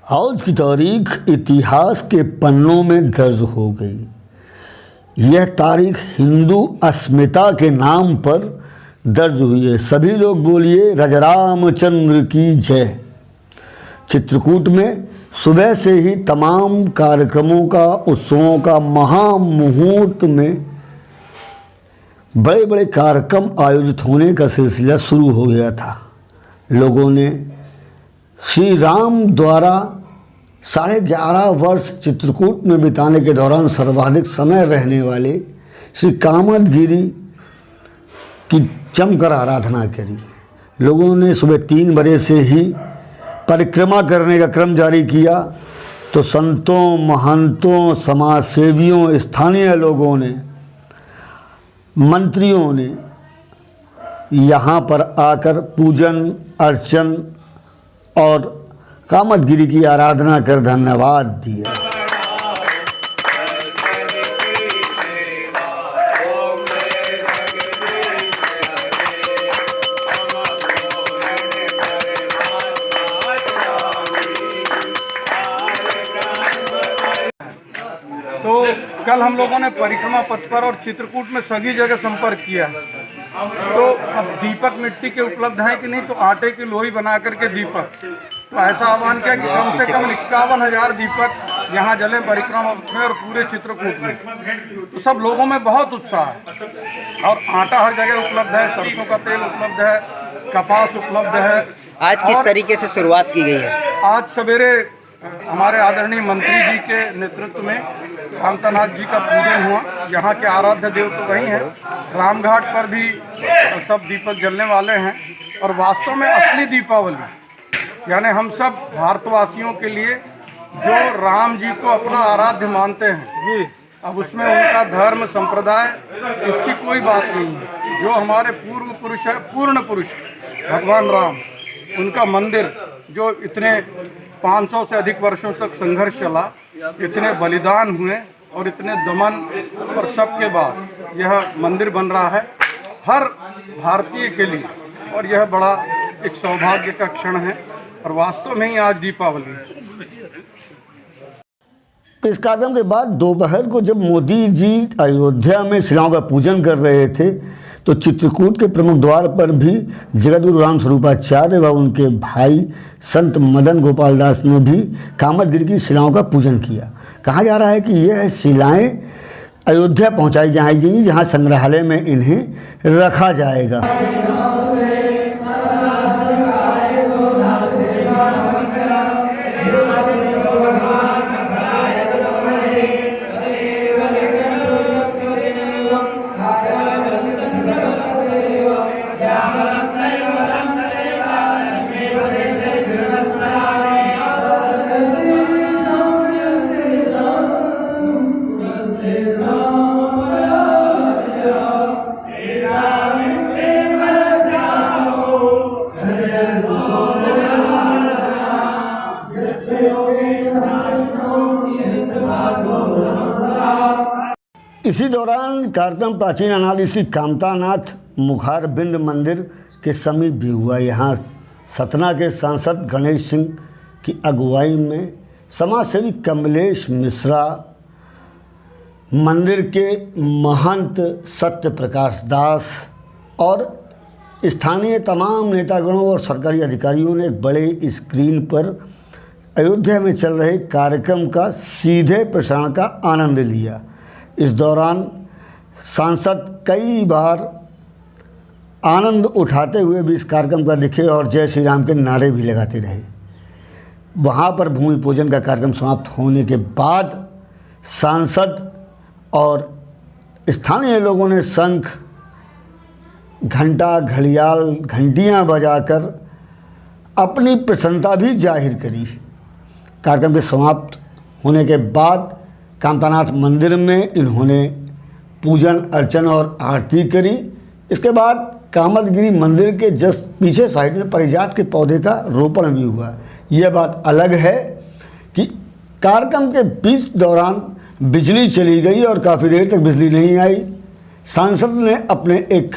आज की तारीख इतिहास के पन्नों में दर्ज हो गई। यह तारीख हिंदू अस्मिता के नाम पर दर्ज हुई है। सभी लोग बोलिए रामचंद्र की जय। चित्रकूट में सुबह से ही तमाम कार्यक्रमों का, उत्सवों का महामुहूर्त में बड़े बड़े कार्यक्रम आयोजित होने का सिलसिला शुरू हो गया था। लोगों ने श्री राम द्वारा 11.5 वर्ष चित्रकूट में बिताने के दौरान सर्वाधिक समय रहने वाले श्री कामदगिरि की जमकर आराधना करी। लोगों ने सुबह 3 बजे से ही परिक्रमा करने का क्रम जारी किया तो संतों, महंतों, समाज सेवियों, स्थानीय लोगों ने, मंत्रियों ने यहाँ पर आकर पूजन अर्चन और कामदगिरि की आराधना कर धन्यवाद दिया। तो कल हम लोगों ने परिक्रमा पथ पर और चित्रकूट में सभी जगह संपर्क किया। तो अब दीपक मिट्टी के उपलब्ध हैं कि नहीं, तो आटे की लोई बना करके दीपक, तो ऐसा आह्वान किया कि कम से कम 51,000 दीपक यहाँ जले परिक्रमा में और पूरे चित्रकूट में। तो सब लोगों में बहुत उत्साह है और आटा हर जगह उपलब्ध है, सरसों का तेल उपलब्ध है, कपास उपलब्ध है। आज किस तरीके से शुरुआत की गई है? आज सवेरे हमारे आदरणीय मंत्री जी के नेतृत्व में कामतानाथ जी का पूजन हुआ। यहाँ के आराध्य देव तो वही हैं। रामघाट पर भी सब दीपक जलने वाले हैं और वास्तव में असली दीपावली यानी हम सब भारतवासियों के लिए जो राम जी को अपना आराध्य मानते हैं, अब उसमें उनका धर्म संप्रदाय इसकी कोई बात नहीं है। जो हमारे पूर्व पुरुष है, पूर्ण पुरुष भगवान राम, उनका मंदिर जो इतने 500 से अधिक वर्षों तक संघर्ष चला, इतने बलिदान हुए और इतने दमन और सब के बाद यह मंदिर बन रहा है हर भारतीय के लिए, और यह बड़ा एक सौभाग्य का क्षण है और वास्तव में ही आज दीपावली है। इस कार्यक्रम के बाद दोपहर को जब मोदी जी अयोध्या में श्रीराम का पूजन कर रहे थे तो चित्रकूट के प्रमुख द्वार पर भी जगतगुरु राम स्वरूपाचार्य व उनके भाई संत मदन गोपाल दास ने भी कामदगिरि की शिलाओं का पूजन किया। कहा जा रहा है कि यह शिलाएं अयोध्या पहुंचाई जाएंगी जहां संग्रहालय में इन्हें रखा जाएगा। इसी दौरान कार्यक्रम प्राचीन अनादि श्री कामतानाथ मुखार बिंद मंदिर के समीप भी हुआ। यहाँ सतना के सांसद गणेश सिंह की अगुवाई में समाजसेवी कमलेश मिश्रा, मंदिर के महंत सत्य प्रकाश दास और स्थानीय तमाम नेतागणों और सरकारी अधिकारियों ने एक बड़े स्क्रीन पर अयोध्या में चल रहे कार्यक्रम का सीधे प्रसारण का आनंद लिया। इस दौरान सांसद कई बार आनंद उठाते हुए भी इस कार्यक्रम का दिखे और जय श्री राम के नारे भी लगाते रहे। वहाँ पर भूमि पूजन का कार्यक्रम समाप्त होने के बाद सांसद और स्थानीय लोगों ने शंख, घंटा, घड़ियाल, घंटियाँ बजाकर अपनी प्रसन्नता भी जाहिर करी। कार्यक्रम के समाप्त होने के बाद कामतानाथ मंदिर में इन्होंने पूजन अर्चन और आरती करी। इसके बाद कामदगिरि मंदिर के जस्ट पीछे साइड में पारिजात के पौधे का रोपण भी हुआ। यह बात अलग है कि कार्यक्रम के बीच दौरान बिजली चली गई और काफ़ी देर तक बिजली नहीं आई। सांसद ने अपने एक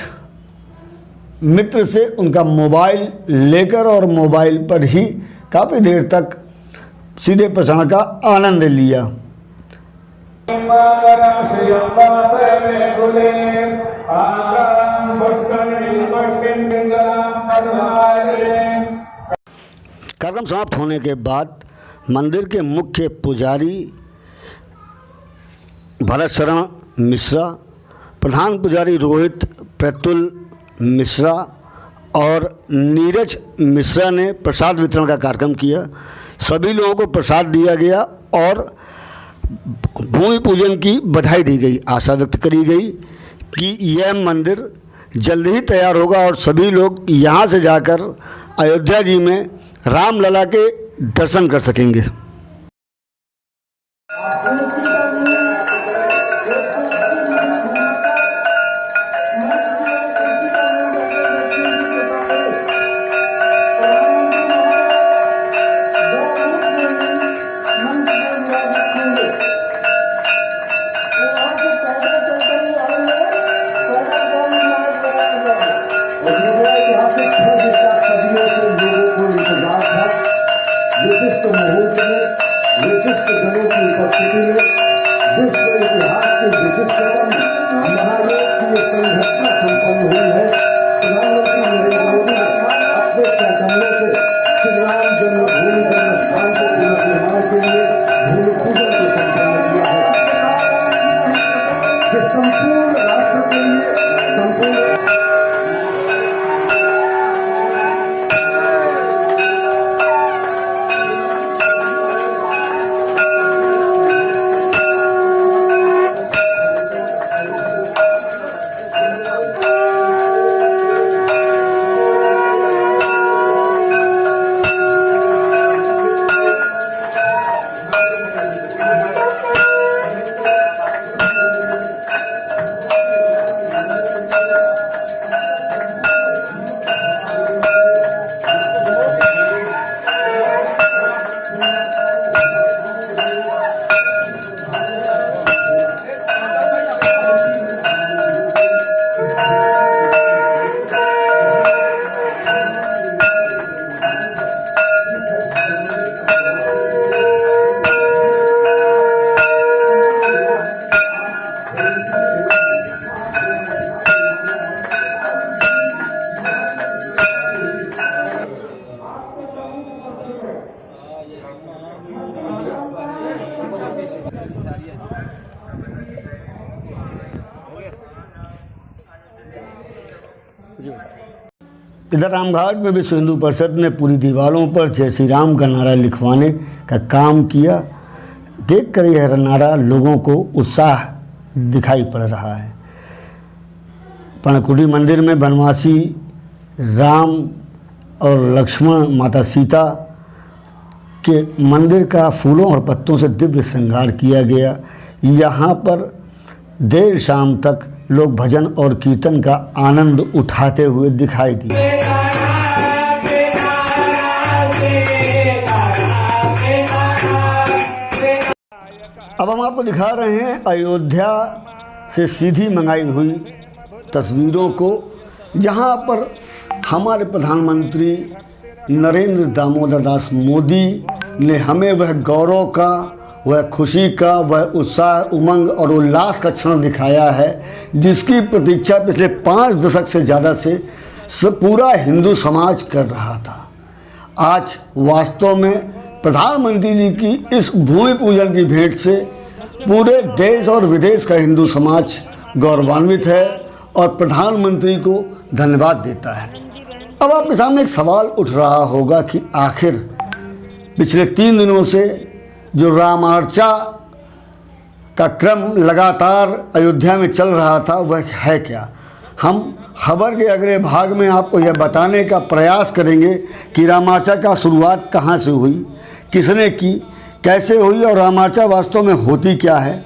मित्र से उनका मोबाइल लेकर और मोबाइल पर ही काफ़ी देर तक सीधे प्रसारण का आनंद लिया। कार्यक्रम समाप्त होने के बाद मंदिर के मुख्य पुजारी भरत शरण मिश्रा, प्रधान पुजारी रोहित प्रतुल मिश्रा और नीरज मिश्रा ने प्रसाद वितरण का कार्यक्रम किया। सभी लोगों को प्रसाद दिया गया और भूमि पूजन की बधाई दी गई। आशा व्यक्त करी गई कि यह मंदिर जल्द ही तैयार होगा और सभी लोग यहाँ से जाकर अयोध्या जी में रामलला के दर्शन कर सकेंगे। इधर रामघाट में विश्व हिंदू परिषद ने पूरी दीवारों पर जय श्री राम का नारा लिखवाने का काम किया। देखकर यह नारा लोगों को उत्साह दिखाई पड़ रहा है। पर्णकुटी मंदिर में वनवासी राम और लक्ष्मण माता सीता के मंदिर का फूलों और पत्तों से दिव्य श्रृंगार किया गया। यहाँ पर देर शाम तक लोग भजन और कीर्तन का आनंद उठाते हुए दिखाई दिए। अब हम आपको दिखा रहे हैं अयोध्या से सीधी मंगाई हुई तस्वीरों को, जहां पर हमारे प्रधानमंत्री नरेंद्र दामोदर दास मोदी ने हमें वह गौरव का, वह खुशी का, वह उत्साह, उमंग और उल्लास का क्षण दिखाया है जिसकी प्रतीक्षा पिछले 5 दशक से ज़्यादा से पूरा हिंदू समाज कर रहा था। आज वास्तव में प्रधानमंत्री जी की इस भूमि पूजन की भेंट से पूरे देश और विदेश का हिंदू समाज गौरवान्वित है और प्रधानमंत्री को धन्यवाद देता है। अब आपके सामने एक सवाल उठ रहा होगा कि आखिर पिछले 3 दिनों से जो रामार्चा का क्रम लगातार अयोध्या में चल रहा था वह है क्या। हम खबर के अगले भाग में आपको यह बताने का प्रयास करेंगे कि रामार्चा का शुरुआत कहाँ से हुई, किसने की, कैसे हुई और रामार्चा वास्तव में होती क्या है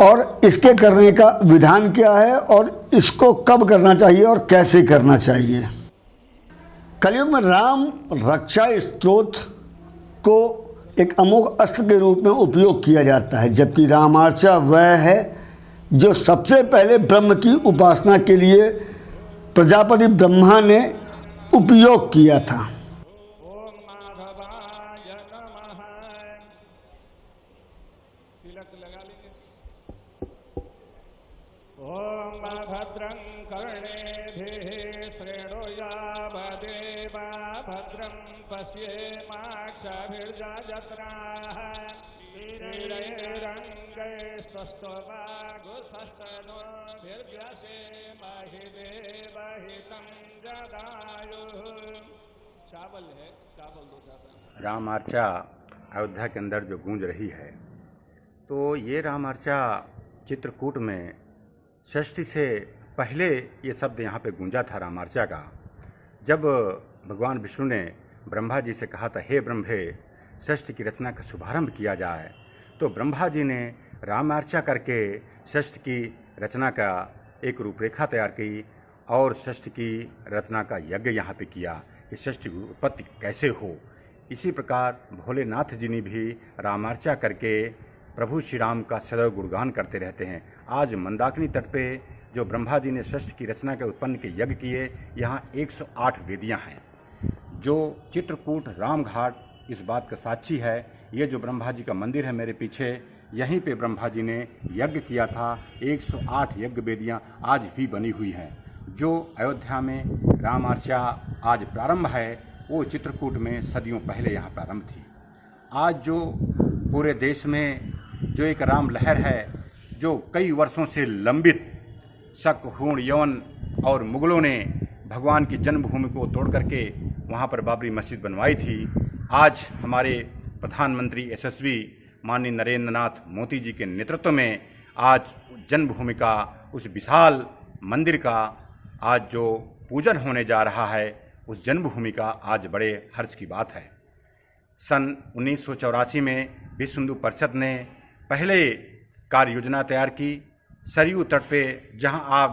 और इसके करने का विधान क्या है और इसको कब करना चाहिए और कैसे करना चाहिए। कलयुग में राम रक्षा स्तोत्र को एक अमोघ अस्त्र के रूप में उपयोग किया जाता है, जबकि रामार्चा वह है जो सबसे पहले ब्रह्म की उपासना के लिए प्रजापति ब्रह्मा ने उपयोग किया था। पश्येमाक्षभिर्जत्राः वीरैरङ्गै स्वस्त्वभागुस्तनोभिर्व्यसेमहि देवहितं जदायुः। चावल है, चावल दो चावल। राम अर्चा अयोध्या के अंदर जो गूंज रही है, तो ये राम अर्चा चित्रकूट में षष्ठी से पहले ये शब्द यहाँ पे गूंजा था राम अर्चा का। जब भगवान विष्णु ने ब्रह्मा जी से कहा था, हे ब्रह्मे षष्ठी की रचना का शुभारंभ किया जाए, तो ब्रह्मा जी ने राम अर्चा करके षष्ठी की रचना का एक रूपरेखा तैयार की और षष्ठी की रचना का यज्ञ यहाँ पे किया कि षष्ठी की उत्पत्ति कैसे हो। इसी प्रकार भोलेनाथ जी ने भी रामार्चा करके प्रभु श्री राम का सदैव गुणगान करते रहते हैं। आज मंदाकिनी तट पे जो ब्रह्मा जी ने षष्ठी की रचना के उत्पन्न के यज्ञ किए, यहाँ 108 वेदियाँ हैं। जो चित्रकूट रामघाट इस बात का साक्षी है। ये जो ब्रह्मा जी का मंदिर है मेरे पीछे, यहीं पे ब्रह्मा जी ने यज्ञ किया था। 108 यज्ञ वेदियाँ आज भी बनी हुई हैं। जो अयोध्या में रामार्चा आज प्रारंभ है, वो चित्रकूट में सदियों पहले यहाँ प्रारंभ थी। आज जो पूरे देश में जो एक राम लहर है, जो कई वर्षों से लंबित शक, हूण, यवन और मुगलों ने भगवान की जन्मभूमि को तोड़ करके वहाँ पर बाबरी मस्जिद बनवाई थी, आज हमारे प्रधानमंत्री यशस्वी माननीय नरेंद्र नाथ मोदी जी के नेतृत्व में आज जन्मभूमि का उस विशाल मंदिर का आज जो पूजन होने जा रहा है, उस जन्मभूमि का आज बड़े हर्ष की बात है। सन 1984 में विश्व हिंदू परिषद ने पहले कार्य योजना तैयार की। सरयू तट पे जहां आज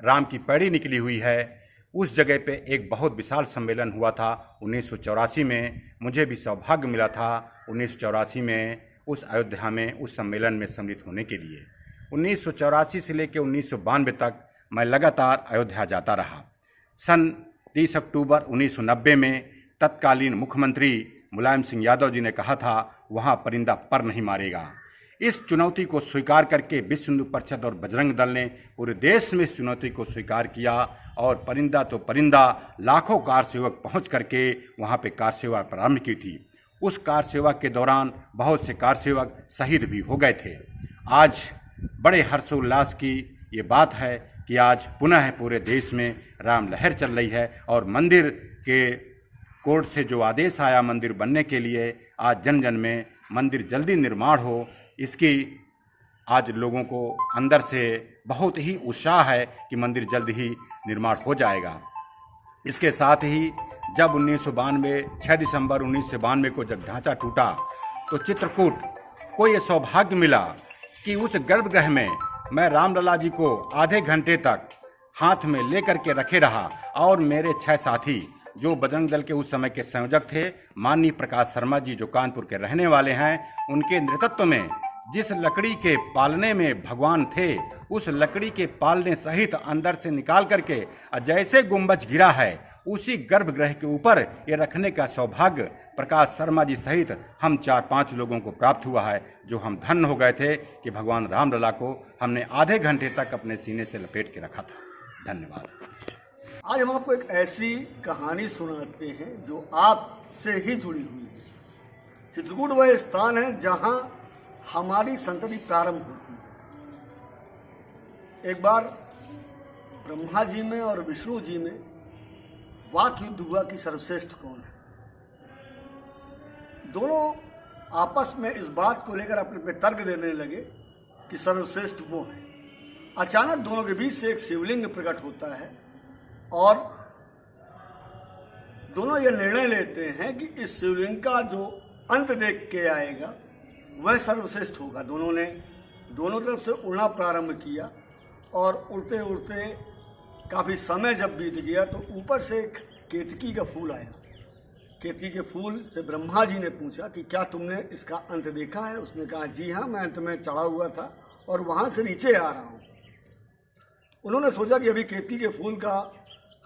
राम की पैड़ी निकली हुई है, उस जगह पे एक बहुत विशाल सम्मेलन हुआ था 1984 में। मुझे भी सौभाग्य मिला था 1984 में उस अयोध्या में उस सम्मेलन में सम्मिलित होने के लिए। 1984 से लेकर 1992 तक मैं लगातार अयोध्या जाता रहा। सन 30 अक्टूबर 1990 में तत्कालीन मुख्यमंत्री मुलायम सिंह यादव जी ने कहा था, वहाँ परिंदा पर नहीं मारेगा। इस चुनौती को स्वीकार करके विश्व हिंदू परिषद और बजरंग दल ने पूरे देश में इस चुनौती को स्वीकार किया और परिंदा तो परिंदा लाखों कार सेवक पहुँच करके वहाँ पे कार सेवा प्रारंभ की थी। उस कार सेवा के दौरान बहुत से कार सेवक शहीद भी हो गए थे। आज बड़े हर्षोल्लास की ये बात है कि आज पुनः पूरे देश में राम लहर चल रही है और मंदिर के कोर्ट से जो आदेश आया मंदिर बनने के लिए, आज जन जन में मंदिर जल्दी निर्माण हो, इसकी आज लोगों को अंदर से बहुत ही उत्साह है कि मंदिर जल्द ही निर्माण हो जाएगा। इसके साथ ही जब 6 दिसंबर 1992 को जब ढांचा टूटा, तो चित्रकूट को ये सौभाग्य मिला कि उस गर्भगृह में मैं रामलला जी को आधे घंटे तक हाथ में लेकर के रखे रहा और मेरे 6 साथी जो बजरंग दल के उस समय के संयोजक थे, माननीय प्रकाश शर्मा जी जो कानपुर के रहने वाले हैं, उनके नेतृत्व में जिस लकड़ी के पालने में भगवान थे, उस लकड़ी के पालने सहित अंदर से निकाल करके जैसे गुंबज गिरा है, उसी गर्भगृह के ऊपर ये रखने का सौभाग्य प्रकाश शर्मा जी सहित हम 4-5 लोगों को प्राप्त हुआ है, जो हम धन्य हो गए थे कि भगवान रामलला को हमने आधे घंटे तक अपने सीने से लपेट के रखा था। धन्यवाद। आज हम आपको एक ऐसी कहानी सुनाते हैं जो आपसे ही जुड़ी हुई है। चित्रकूट वह स्थान है जहां हमारी संतति प्रारंभ होती है। एक बार ब्रह्मा जी में और विष्णु जी में वाक युद्ध हुआ कि सर्वश्रेष्ठ कौन है। दोनों आपस में इस बात को लेकर अपने पे तर्क देने लगे कि सर्वश्रेष्ठ वो है। अचानक दोनों के बीच से एक शिवलिंग प्रकट होता है और दोनों ये निर्णय लेते हैं कि इस शिवलिंग का जो अंत देख के आएगा वह सर्वश्रेष्ठ होगा। दोनों ने दोनों तरफ से उड़ना प्रारंभ किया और उड़ते उड़ते काफ़ी समय जब बीत गया तो ऊपर से एक केतकी का फूल आया। केतकी के फूल से ब्रह्मा जी ने पूछा कि क्या तुमने इसका अंत देखा है। उसने कहा जी हाँ, मैं अंत में चढ़ा हुआ था और वहाँ से नीचे आ रहा हूँ। उन्होंने सोचा कि अभी केतकी के फूल का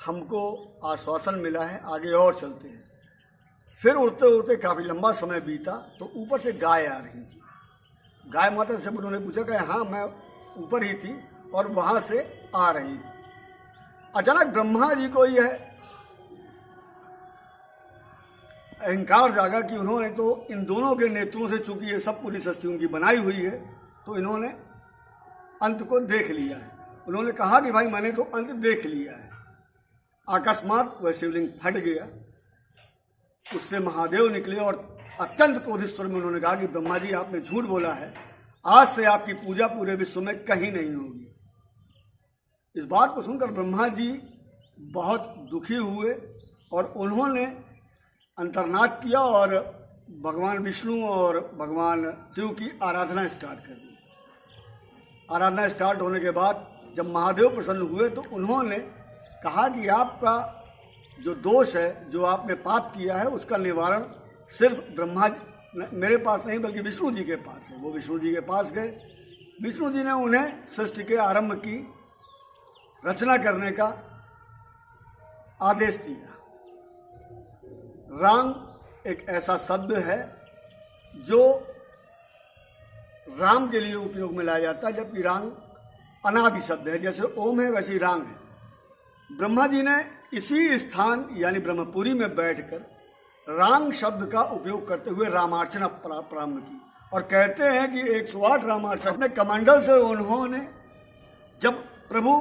हमको आश्वासन मिला है, आगे और चलते हैं। फिर उड़ते उड़ते काफ़ी लंबा समय बीता तो ऊपर से गाय आ रही थी। गाय माता से उन्होंने पूछा कि हाँ, मैं ऊपर ही थी और वहाँ से आ रही हूँ। अचानक ब्रह्मा जी को यह अहंकार जागा कि उन्होंने तो इन दोनों के नेत्रों से, चूंकि ये सब पूरी सृष्टि उनकी बनाई हुई है, तो इन्होंने अंत को देख लिया है। उन्होंने कहा कि भाई मैंने तो अंत देख लिया है। अकस्मात वह शिवलिंग फट गया, उससे महादेव निकले और अत्यंत क्रोधित स्वर में उन्होंने कहा कि ब्रह्मा जी आपने झूठ बोला है, आज से आपकी पूजा पूरे विश्व में कहीं नहीं होगी। इस बात को सुनकर ब्रह्मा जी बहुत दुखी हुए और उन्होंने अंतर्नाद किया और भगवान विष्णु और भगवान शिव की आराधना स्टार्ट कर दी। आराधना स्टार्ट होने के बाद जब महादेव प्रसन्न हुए तो उन्होंने कहा कि आपका जो दोष है, जो आपने पाप किया है, उसका निवारण सिर्फ ब्रह्मा मेरे पास नहीं बल्कि विष्णु जी के पास है। वो विष्णु जी के पास गए। विष्णु जी ने उन्हें सृष्टि के आरंभ की रचना करने का आदेश दिया। रांग एक ऐसा शब्द है जो राम के लिए उपयोग में लाया जाता है, जबकि रांग अनादि शब्द है। जैसे ओम है वैसे रांग है। ब्रह्मा जी ने इसी स्थान यानी ब्रह्मपुरी में बैठकर रांग शब्द का उपयोग करते हुए रामार्चना प्रारंभ की और कहते हैं कि 108 रामार्चना अपने कमंडल से उन्होंने जब प्रभु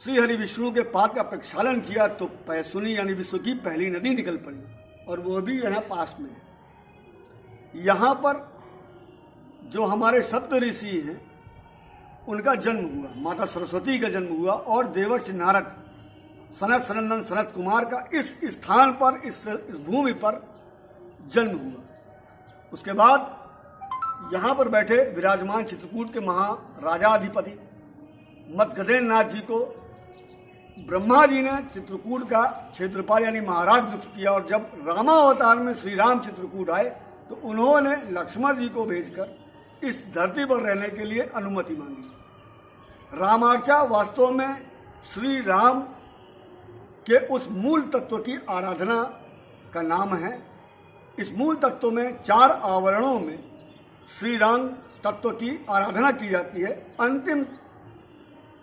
श्री हरि विष्णु के पाद का प्रक्षालन किया तो पैसुनी यानी विश्व की पहली नदी निकल पड़ी और वो भी यहाँ पास में है। यहाँ पर जो हमारे सप्त ऋषि हैं उनका जन्म हुआ, माता सरस्वती का जन्म हुआ और देवर्षि नारद सनत सनंदन सनत कुमार का इस स्थान पर, इस भूमि पर जन्म हुआ। उसके बाद यहाँ पर बैठे विराजमान चित्रकूट के महाराजाधिपति मदगदेन नाथ जी को ब्रह्मा जी ने चित्रकूट का क्षेत्रपाल यानी महाराज नियुक्त किया और जब रामावतार में श्री राम चित्रकूट आए तो उन्होंने लक्ष्मण जी को भेजकर इस धरती पर रहने के लिए अनुमति मांगी। रामार्चा वास्तव में श्री राम के उस मूल तत्व की आराधना का नाम है। इस मूल तत्व में 4 आवरणों में श्री राम तत्व की आराधना की जाती है। अंतिम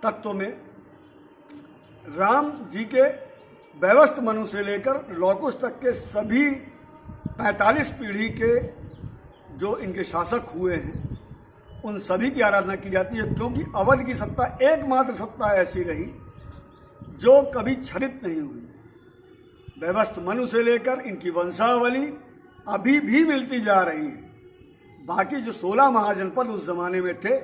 तत्व में राम जी के वैवस्त्र मनु से लेकर लौकुश तक के सभी 45 पीढ़ी के जो इनके शासक हुए हैं उन सभी की आराधना की जाती है, क्योंकि अवध की सत्ता एकमात्र सत्ता ऐसी रही जो कभी छरित नहीं हुई। वैवस्त्र मनु से लेकर इनकी वंशावली अभी भी मिलती जा रही है। बाकी जो 16 महाजनपद उस जमाने में थे,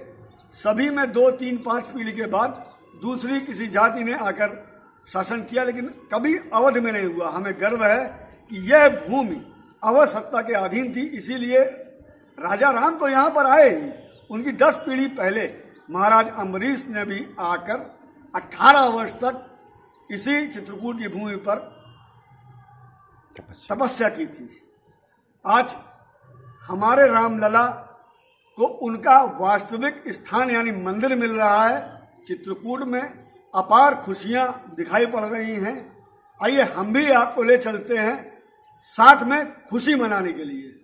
सभी में 2, 3, 5 पीढ़ी के बाद दूसरी किसी जाति ने आकर शासन किया, लेकिन कभी अवध में नहीं हुआ। हमें गर्व है कि यह भूमि अवध सत्ता के अधीन थी, इसीलिए राजा राम तो यहाँ पर आए ही, उनकी 10 पीढ़ी पहले महाराज अम्बरीश ने भी आकर 18 वर्ष तक इसी चित्रकूट की भूमि पर तपस्या की थी। आज हमारे रामलला को उनका वास्तविक स्थान यानी मंदिर मिल रहा है। चित्रकूट में अपार खुशियां दिखाई पड़ रही हैं। आइए हम भी आपको ले चलते हैं साथ में खुशी मनाने के लिए।